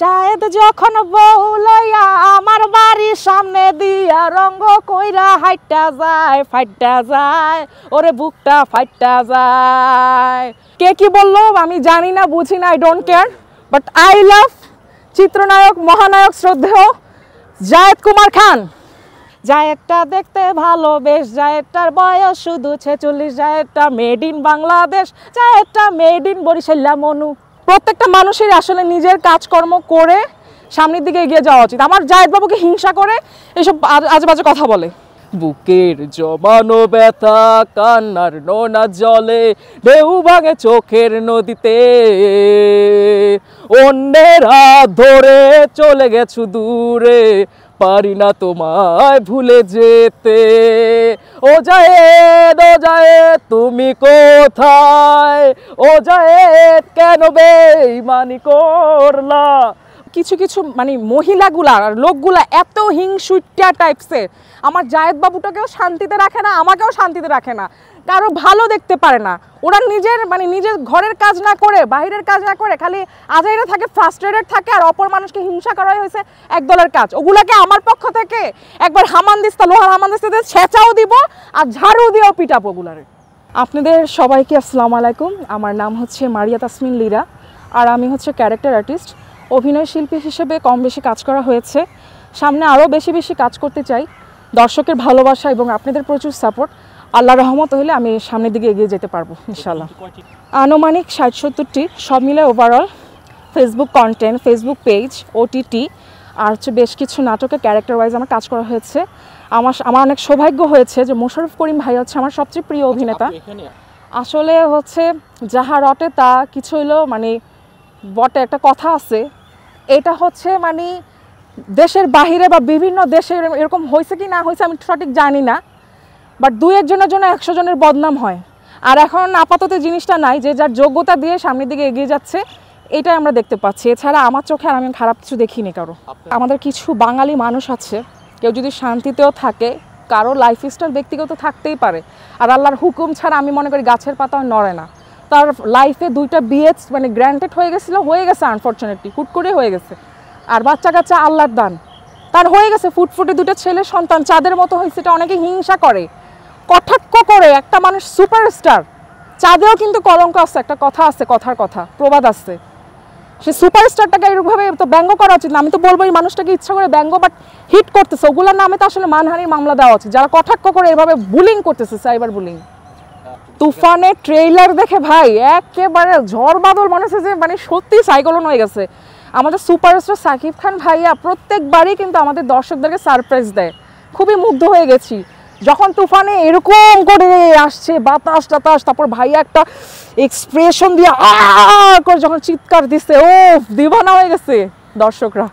জায়েদ যখন বউ লইয়া আমার বাড়ির সামনে দিয়া রঙ্গ কইরা হাইটা যায় ফাইটা যায় ওরে বুকটা ফাইটা যায়। কে কি বললো আমি জানি না, বুঝি না, I don't care, but I love চিত্রনায়ক মহানায়ক শ্রদ্ধেয় জায়েদ কুমার খান। জায়েদটা দেখতে ভালো বেশ, জায়েদটার বয়স শুধু 46, জায়েদটা মেড ইন বাংলাদেশ, জায়েদটা মেড ইন বরিশাল্লা মনু। প্রত্যেকটা মানুষের আসলে নিজের কাজকর্ম করে সামনের দিকে এগিয়ে যাওয়া উচিত। আমার জায়েদ বাবুকে হিংসা করে এসব আজেবাজে কথা বলে। বুকের জমানো ব্যথা কান্নার নোনা জলে ঢেউ ভাঙে চোখের নদীতে, অন্যের হাত ধরে চলে গেছো দূরে, পারি না তোমায় ভুলে যেতে। ও জায়েদ তুমি কোথায়, ও জায়েদ কেন বেঈমানি করলা। কিছু কিছু মানে মহিলাগুলা আর লোকগুলা এত হিংসুট্টা টাইপসের, আমার জায়েদ বাবুটাকেও শান্তিতে রাখে না, আমাকেও শান্তিতে রাখে না, কারো ভালো দেখতে পারে না। ওরা নিজের ঘরের কাজ না করে, বাইরের কাজ না করে খালি আজাইরা থাকে, ফ্রাস্ট্রেটেড থাকে, আর অপর মানুষকে হিংসা করাই হয়েছে এক দলের কাজ। ওগুলাকে আমার পক্ষ থেকে একবার লোহার হামানদিস্তাতে ছেঁচাও দিব আর ঝাড়ু দিয়েও পিটাবো ওগুলারে। আপনাদের সবাইকে আসসালামু আলাইকুম। আমার নাম হচ্ছে মারিয়া তাসমিন লীরা, আর আমি হচ্ছে ক্যারেক্টার আর্টিস্ট। অভিনয় শিল্পী হিসেবে কম বেশি কাজ করা হয়েছে, সামনে আরও বেশি বেশি কাজ করতে চাই। দর্শকের ভালোবাসা এবং আপনাদের প্রচুর সাপোর্ট, আল্লাহর রহমত হলে আমি সামনের দিকে এগিয়ে যেতে পারবো ইনশাল্লাহ। আনুমানিক 60-70টি, সব মিলে overall Facebook content, Facebook page, OTT আর হচ্ছে বেশ কিছু নাটকে ক্যারেক্টার ওয়াইজ আমার কাজ করা হয়েছে। আমার অনেক সৌভাগ্য হয়েছে যে মোশাররফ করিম ভাই হচ্ছে আমার সবচেয়ে প্রিয় অভিনেতা। আসলে হচ্ছে যাহা রটে তা কিছু হইলো মানে বটে, একটা কথা আছে, এটা হচ্ছে মানে দেশের বাহিরে বা বিভিন্ন দেশে এরকম হয়েছে কি না হয়েছে আমি সঠিক জানি না, বাট 2-1 জনের জন্য 100 জনের বদনাম হয়। আর এখন আপাতত জিনিসটা নাই, যে যার যোগ্যতা দিয়ে সামনের দিকে এগিয়ে যাচ্ছে, এটাই আমরা দেখতে পাচ্ছি। এছাড়া আমার চোখে আর আমি খারাপ কিছু দেখিনি কারো। আমাদের কিছু বাঙালি মানুষ আছে, কেউ যদি শান্তিতেও থাকে, কারো লাইফস্টাইল ব্যক্তিগত থাকতেই পারে, আর আল্লাহর হুকুম ছাড়া আমি মনে করি গাছের পাতাও নড়ে না। তার লাইফে 2টা বিয়ে মানে গ্র্যান্টেড হয়ে গেছে আনফর্চুনেটলি, হুট করে হয়ে গেছে। আর বাচ্চা কাচ্চা আল্লাহর দান, তার হয়ে গেছে ফুটফুটে 2টা ছেলে সন্তান, চাঁদের মতো হয়েছে। এটা অনেকে হিংসা করে, কটাক্ষ করে। একটা মানুষ সুপারস্টার, চাঁদেও কিন্তু কলঙ্ক আছে, একটা কথা আছে, কথার কথা প্রবাদ আছে। সে সুপারস্টারটাকে এরকমভাবে তো ব্যঙ্গ করা উচিত না। আমি তো বলবো এই মানুষটাকে ইচ্ছা করে ব্যঙ্গ বাট হিট করতেছে, ওগুলোর নামে তো আসলে মানহানির মামলা দেওয়া উচিত, যারা কটাক্ষ করে এভাবে বুলিং করতেছে, সাইবার বুলিং। তুফানের ট্রেইলার দেখে ভাই একেবারে ঝড় বাদল মনে হচ্ছে যে মানে সত্যি সাইক্লোন হয়ে গেছে। আমাদের সুপারস্টার সাকিব খান ভাইয়া প্রত্যেকবারই কিন্তু আমাদের দর্শকদেরকে সারপ্রাইজ দেয়। খুবই মুগ্ধ হয়ে গেছি যখন তুফানে এরকম করে আসছে বাতাস টাতাস, তারপর ভাইয়া একটা এক্সপ্রেশন দিয়ে করে যখন চিৎকার দিচ্ছে, ও দিবানা হয়ে গেছে দর্শকরা।